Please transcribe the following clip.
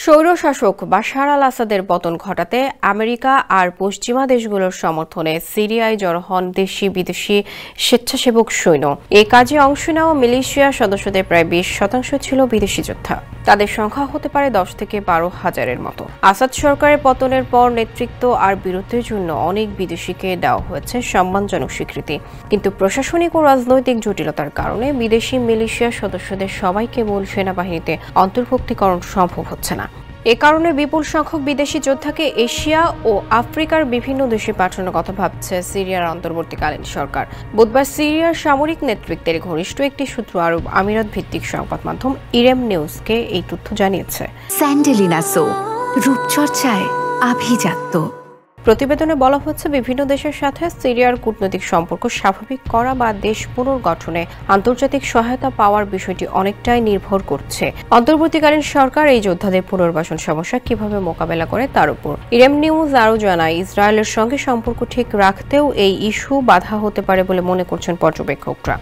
স্বৈরশাসক বাশার আল আসাদের পতন ঘটাতে আমেরিকা আর পশ্চিমা দেশগুলোর সমর্থনে সিরিয়ায় জড়ো হন দেশি বিদেশি স্বেচ্ছাসেবক সৈন্য। এই কাজে অংশ নেওয়া মিলিশিয়া সদস্যদের প্রায় 20% ছিল বিদেশি যোদ্ধা। তাদের সংখ্যা হতে পারে 10 থেকে 12 হাজারের মতো। আসাদ সরকারের পতনের পর নেতৃত্ব আর বীরত্বের জন্য অনেক বিদেশিকে দেওয়া হয়েছে সম্মানজনক স্বীকৃতি, কিন্তু প্রশাসনিক ও রাজনৈতিক জটিলতার কারণে বিদেশি মিলিশিয়া সদস্যদের সবাইকে মূল সেনাবাহিনীতে অন্তর্ভুক্তিকরণ সম্ভব হচ্ছে না। এ কারণে বিপুল সংখ্যক বিদেশি যোদ্ধাকে এশিয়া ও আফ্রিকার বিভিন্ন দেশে পাঠানোর কথা ভাবছে সিরিয়ার অন্তর্বর্তীকালীন সরকার। বুধবার সিরিয়ার সামরিক নেতৃত্বের ঘনিষ্ঠ একটি সূত্র আরব আমিরাত ভিত্তিক সংবাদ মাধ্যম ইরেম নিউজকে এই তথ্য জানিয়েছে। স্যান্ডেলিনা সো, রূপচর্চায় আভিজাত্য। প্রতিবেদনে বলা হচ্ছে, বিভিন্ন দেশের সাথে সিরিয়ার কূটনৈতিক সম্পর্ক স্বাভাবিক করা বা দেশ পুনর্গঠনে আন্তর্জাতিক সহায়তা পাওয়ার বিষয়টি অনেকটাই নির্ভর করছে অন্তর্বর্তীকালীন সরকার এই যোদ্ধাদের পুনর্বাসন সমস্যা কিভাবে মোকাবেলা করে তার উপর। ইরেম নিউজ আরও জানায়, ইসরায়েলের সঙ্গে সম্পর্ক ঠিক রাখতেও এই ইস্যু বাধা হতে পারে বলে মনে করছেন পর্যবেক্ষকরা।